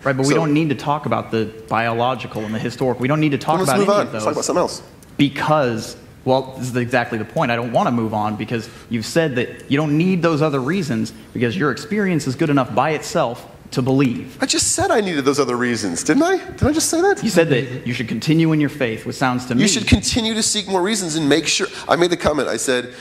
Right, but we don't need to talk about the biological and the historic. We don't need to talk about any of those. Let's talk about something else. Because, well, this is exactly the point. I don't want to move on because you've said that you don't need those other reasons because your experience is good enough by itself to believe. I just said I needed those other reasons, didn't I? Did I just say that? You said that you should continue in your faith, which sounds to me... You should continue to seek more reasons and make sure... I made the comment, I said,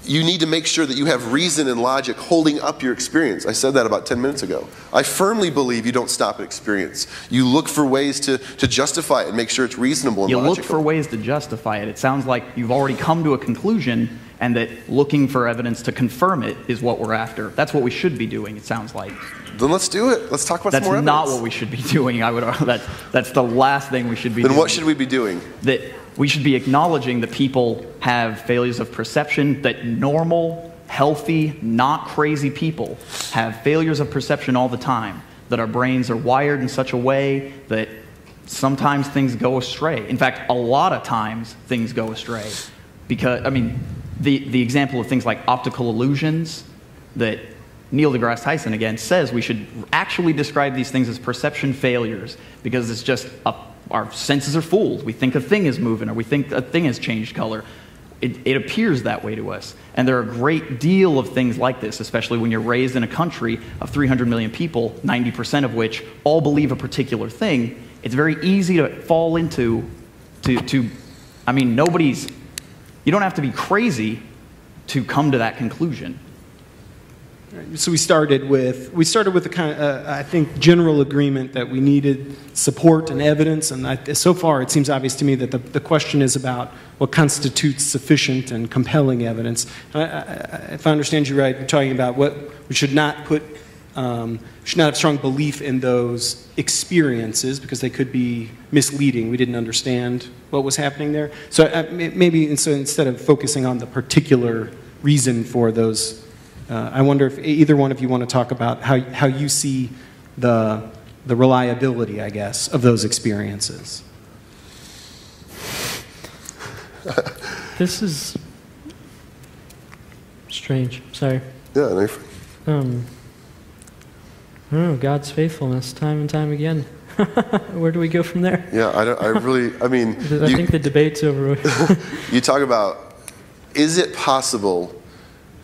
you need to make sure that you have reason and logic holding up your experience. I said that about 10 minutes ago. I firmly believe you don't stop at experience. You look for ways to justify it and make sure it's reasonable and logical. You look for ways to justify it. It sounds like you've already come to a conclusion and that looking for evidence to confirm it is what we're after. That's what we should be doing, it sounds like. Then let's do it. Let's talk about some more evidence. That's not what we should be doing. That's the last thing we should be doing. Then what should we be doing? That we should be acknowledging that people have failures of perception, that normal, healthy, not crazy people have failures of perception all the time, that our brains are wired in such a way that sometimes things go astray. In fact, a lot of times things go astray. Because, I mean, the example of things like optical illusions that Neil deGrasse Tyson, again, says we should actually describe these things as perception failures because it's just our senses are fooled. We think a thing is moving or we think a thing has changed color. It appears that way to us. And there are a great deal of things like this, especially when you're raised in a country of 300 million people, 90% of which all believe a particular thing. It's very easy to fall into, I mean, you don't have to be crazy to come to that conclusion. So we started with a kind of, I think, general agreement that we needed support and evidence, and so far it seems obvious to me that the question is about what constitutes sufficient and compelling evidence. If I understand you right, you're talking about what we should not have strong belief in those experiences because they could be misleading. We didn't understand what was happening there. So instead of focusing on the particular reason for those. I wonder if either one of you want to talk about how you see the reliability, I guess, of those experiences. This is strange. Sorry. Yeah. I don't know, God's faithfulness, time and time again. Where do we go from there? Yeah, I mean... I think the debate's over. You talk about, is it possible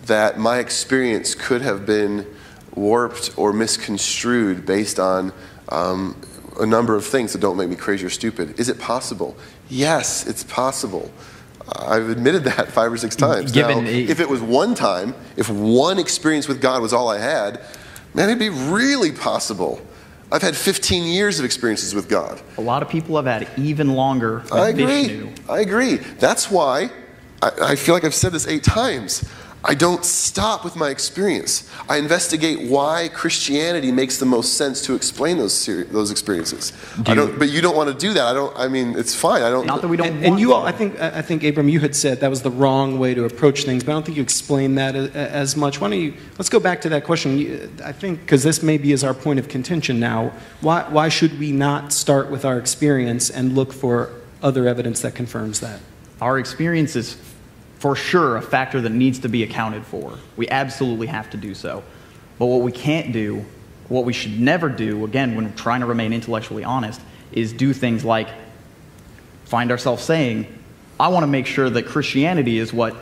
that my experience could have been warped or misconstrued based on a number of things that don't make me crazy or stupid? Is it possible? Yes, it's possible. I've admitted that 5 or 6 times. Now, if it was one time, if one experience with God was all I had, man, it'd be really possible. I've had 15 years of experiences with God. A lot of people have had even longer. I agree. That's why I feel like I've said this 8 times. I don't stop with my experience. I investigate why Christianity makes the most sense to explain those experiences. But you don't want to do that. I mean, it's fine. Not that we don't. And you all, I think, Abram, you had said that was the wrong way to approach things, but I don't think you explained that as much. Why don't you? Let's go back to that question. I think because this maybe is our point of contention now. Why should we not start with our experience and look for other evidence that confirms that? Our experience is for sure a factor that needs to be accounted for. We absolutely have to do so. But what we can't do, what we should never do, again, when we're trying to remain intellectually honest, is do things like find ourselves saying, I want to make sure that Christianity is what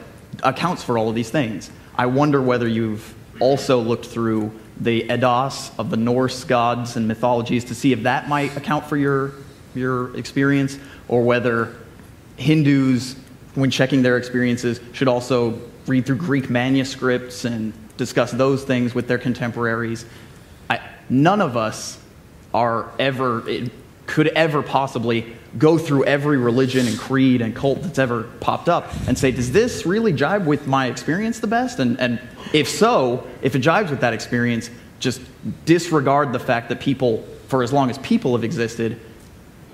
accounts for all of these things. I wonder whether you've also looked through the Eddas of the Norse gods and mythologies to see if that might account for your experience, or whether Hindus, when checking their experiences, should also read through Greek manuscripts and discuss those things with their contemporaries. None of us could ever possibly go through every religion and creed and cult that's ever popped up and say, does this really jibe with my experience the best? And if so, if it jibes with that experience, just disregard the fact that people, for as long as people have existed,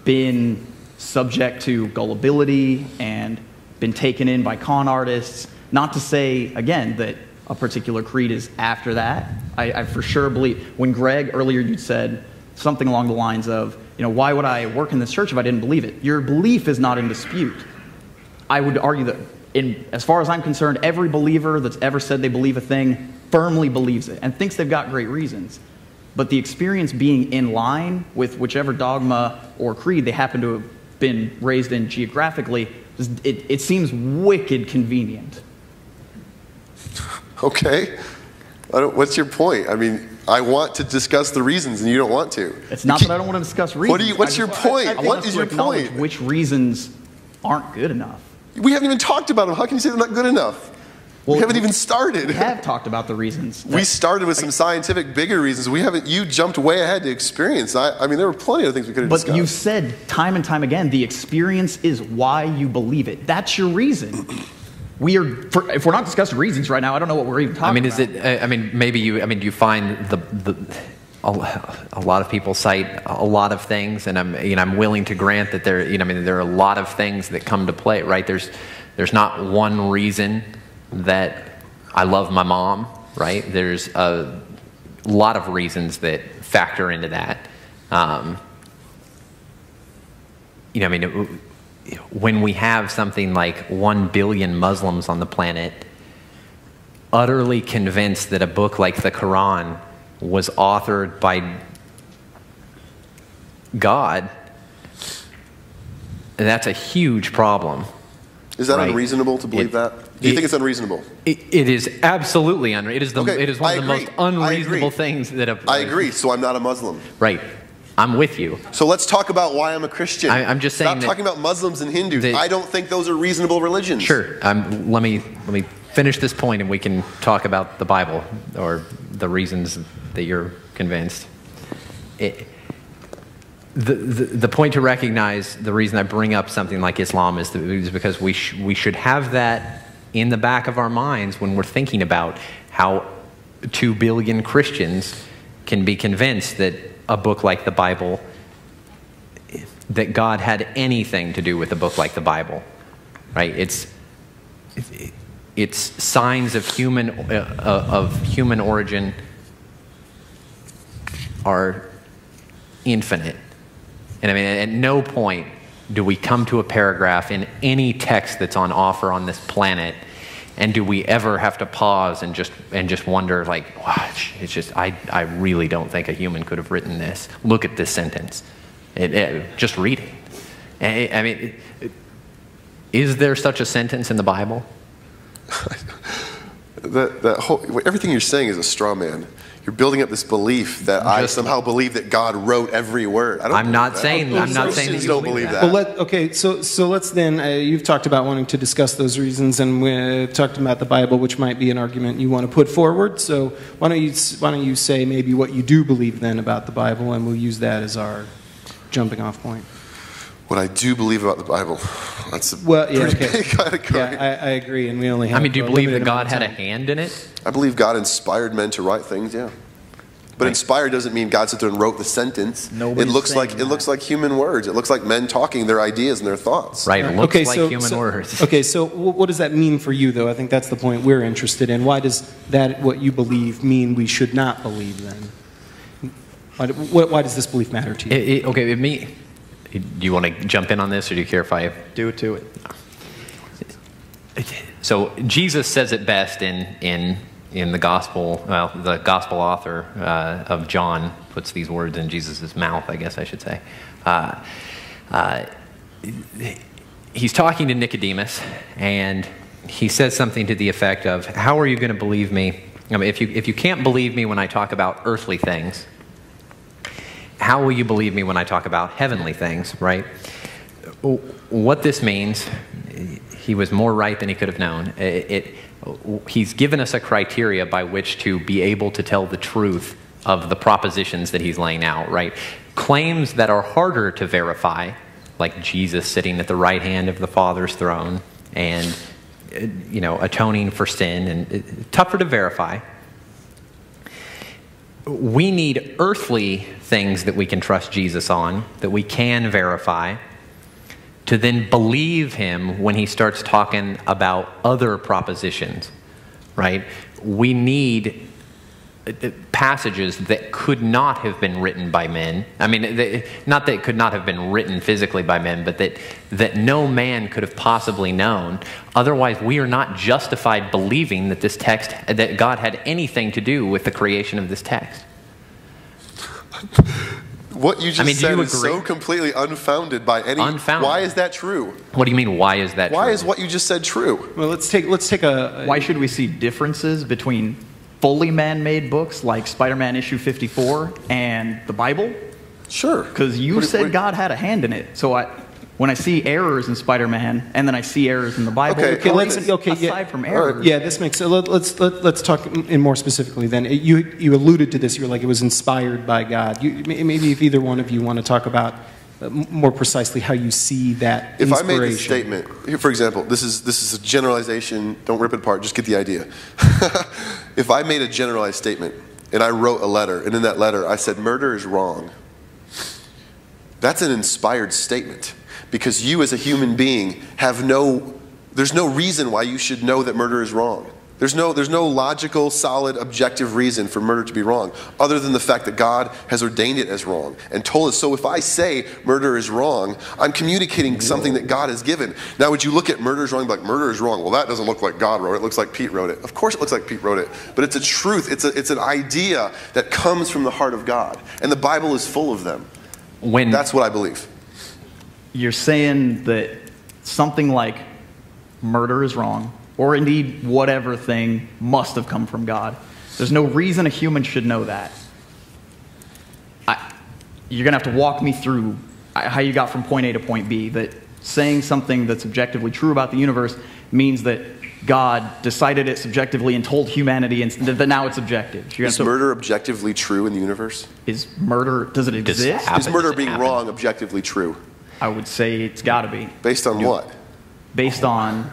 been subject to gullibility and been taken in by con artists. Not to say, again, that a particular creed is after that. I for sure believe, when Greg, earlier you said something along the lines of, why would I work in this church if I didn't believe it? Your belief is not in dispute. I would argue that, as far as I'm concerned, every believer that's ever said they believe a thing firmly believes it and thinks they've got great reasons. but the experience being in line with whichever dogma or creed they happen to have been raised in geographically, it seems wicked convenient. Okay. What's your point? I mean, I want to discuss the reasons, and you don't want to. It's not that I don't want to discuss reasons. What's your point? What is your point? Which reasons aren't good enough? We haven't even talked about them. How can you say they're not good enough? We haven't even started. We have talked about the reasons. We started with some scientific, bigger reasons. We haven't. You jumped way ahead to experience. I mean, there were plenty of things we could have discussed. But you've said time and time again, the experience is why you believe it. That's your reason. If we're not discussing reasons right now, I don't know what we're even talking about. Maybe you find a lot of people cite a lot of things, and I'm willing to grant that there are a lot of things that come to play, right? There's not one reason that I love my mom, right? There's a lot of reasons that factor into that. When we have something like 1 billion Muslims on the planet utterly convinced that a book like the Quran was authored by God, that's a huge problem. Is that unreasonable to believe that? Do you think it's unreasonable? It is absolutely unreasonable. It is one of the most unreasonable things that I agree, so I'm not a Muslim. Right. I'm with you. So let's talk about why I'm a Christian. I'm just saying. Stop talking about Muslims and Hindus. I don't think those are reasonable religions. Sure. Let me finish this point, and we can talk about the Bible or the reasons that you're convinced. The point to recognize, the reason I bring up something like Islam is because we should have that in the back of our minds when we're thinking about how 2 billion Christians can be convinced that a book like the Bible, that God had anything to do with a book like the Bible, right? It's signs of human origin are infinite. And at no point do we come to a paragraph in any text that's on offer on this planet, and do we ever have to pause and just wonder, like, wow, it's just, I really don't think a human could have written this. Look at this sentence. Just read it. Is there such a sentence in the Bible? Everything you're saying is a straw man. You're building up this belief that I somehow believe that God wrote every word. I'm not saying that you don't believe that. Well, so let's then. You've talked about wanting to discuss those reasons, and we've talked about the Bible, which might be an argument you want to put forward. So why don't you say maybe what you do believe then about the Bible, and we'll use that as our jumping off point. What I do believe about the Bible, that's a pretty big category. Yeah, I agree, and we only have. Do you believe that God had a hand in it? I believe God inspired men to write things. Yeah, but inspired doesn't mean God sat there and wrote the sentence. It looks like human words. It looks like men talking their ideas and their thoughts. Right. It looks like human words. Okay, so what does that mean for you, though? I think that's the point we're interested in. Why does that, what you believe, mean we should not believe then? Why does this belief matter to you? Do you want to jump in on this, or do you care if I do it to it? So Jesus says it best in the gospel. Well, the gospel author of John puts these words in Jesus' mouth, I guess I should say. He's talking to Nicodemus, and he says something to the effect of, "How are you going to believe me? If you can't believe me when I talk about earthly things, how will you believe me when I talk about heavenly things," right? What this means, he was more right than he could have known. He's given us a criteria by which to be able to tell the truth of the propositions that he's laying out, right? Claims that are harder to verify, like Jesus sitting at the right hand of the Father's throne and, atoning for sin, and tougher to verify. We need earthly things that we can trust Jesus on, that we can verify, to then believe him when he starts talking about other propositions, right? We need passages that could not have been written by men. Not that it could not have been written physically by men, but that no man could have possibly known. Otherwise, we are not justified believing that this text, that God had anything to do with the creation of this text. What you just do said you is so agree? completely unfounded by any. Unfounded. Why is that true? What do you mean, why is that Why true? is what you just said true? Well, let's take a. Why should we see differences between fully man-made books like Spider-Man issue 54 and the Bible? Sure. Because you What- said what- God had a hand in it. So when I see errors in Spider-Man and then I see errors in the Bible, Okay, aside from errors. Yeah, this makes sense. Let's talk in more specifically then. You alluded to this. You were like it was inspired by God. Maybe if either one of you want to talk about more precisely how you see that If I inspiration. made a statement, here, for example, this is a generalization. Don't rip it apart. Just get the idea. If I made a generalized statement and I wrote a letter, and in that letter I said murder is wrong, that's an inspired statement. Because you as a human being there's no reason why you should know that murder is wrong. There's no logical, solid, objective reason for murder to be wrong, other than the fact that God has ordained it as wrong and told us. So if I say murder is wrong, I'm communicating something that God has given. Now, would you look at murder is wrong, like murder is wrong? Well, that doesn't look like God wrote it. It looks like Pete wrote it. Of course it looks like Pete wrote it, but it's a truth. It's an idea that comes from the heart of God, and the Bible is full of them. That's what I believe. You're saying that something like murder is wrong, or indeed whatever thing must have come from God. There's no reason a human should know that. You're going to have to walk me through how you got from point A to point B, that saying something that's objectively true about the universe means that God decided it subjectively and told humanity and that now it's objective. Is murder objectively true in the universe? Is murder, does it exist? Is murder being wrong objectively true? I would say it's got to be. Based on what? Based on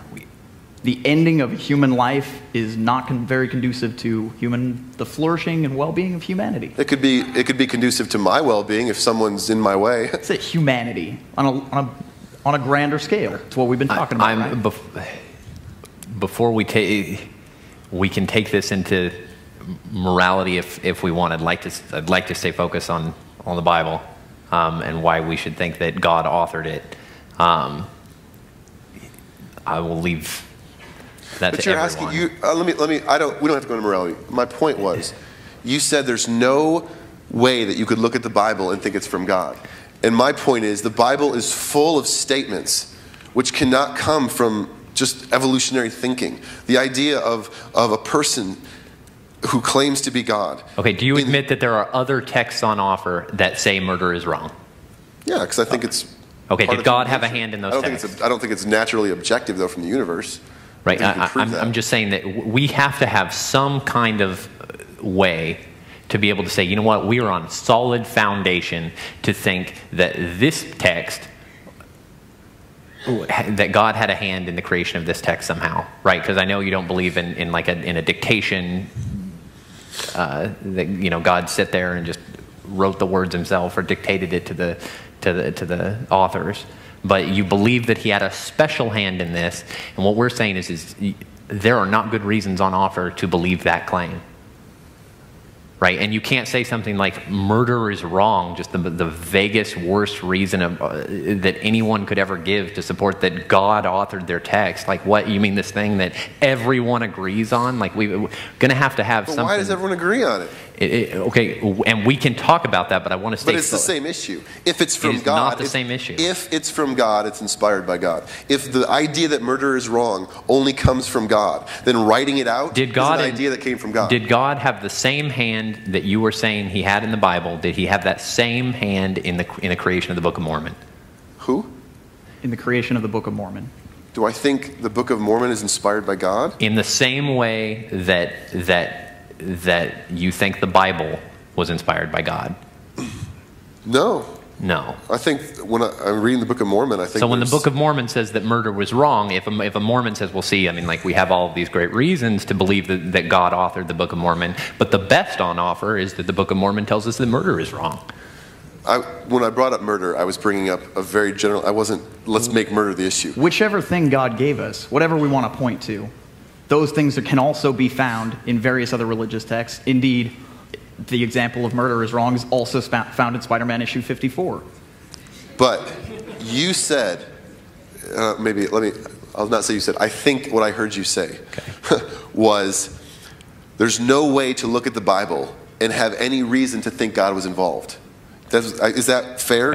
the ending of human life is not very conducive to the flourishing and well-being of humanity. It could be conducive to my well-being if someone's in my way. It's a humanity on a grander scale. It's what we've been talking about. Before we can take this into morality if we want. I'd like to stay focused on the Bible and why we should think that God authored it. I will leave that to everyone. But you're asking, we don't have to go into morality. My point was, you said there's no way that you could look at the Bible and think it's from God. And my point is, the Bible is full of statements which cannot come from just evolutionary thinking. The idea of a person who claims to be God. Okay, do you admit that there are other texts on offer that say murder is wrong? Yeah, because I think it's... Okay, did God have a hand in those texts? I don't think it's naturally objective, though, from the universe. Right, I'm just saying that we have to have some kind of way to be able to say, you know what, we are on solid foundation to think that this text, that God had a hand in the creation of this text somehow, right? Because I know you don't believe in a dictation that God sat there and just wrote the words himself or dictated it to the authors. But you believe that he had a special hand in this, and what we're saying is there are not good reasons on offer to believe that claim. Right? And you can't say something like murder is wrong, just the vaguest, worst reason that anyone could ever give to support that God authored their text. Like, what, you mean this thing that everyone agrees on? Like, we're going to have something. Why does everyone agree on it? Okay, and we can talk about that, but I want to stay. But it's the same issue. If it's from God, God, not the same issue. If it's from God, it's inspired by God. If the idea that murder is wrong only comes from God, then writing it out is an idea that came from God. Did God have the same hand that you were saying he had in the Bible? Did he have that same hand in the creation of the Book of Mormon? Who? In the creation of the Book of Mormon. Do I think the Book of Mormon is inspired by God? In the same way that you think the Bible was inspired by God? No. No. I think when I'm reading the Book of Mormon, I think so when the Book of Mormon says that murder was wrong, if a Mormon says, well, see, I mean, like, we have all of these great reasons to believe that God authored the Book of Mormon, but the best on offer is that the Book of Mormon tells us that murder is wrong. When I brought up murder, I was bringing up a very general, let's make murder the issue. Whichever thing God gave us, whatever we want to point to, those things can also be found in various other religious texts. Indeed, the example of murder is wrong is also found in Spider-Man issue 54. But you said, I'll not say you said, I think what I heard you say was, there's no way to look at the Bible and have any reason to think God was involved. Is that fair?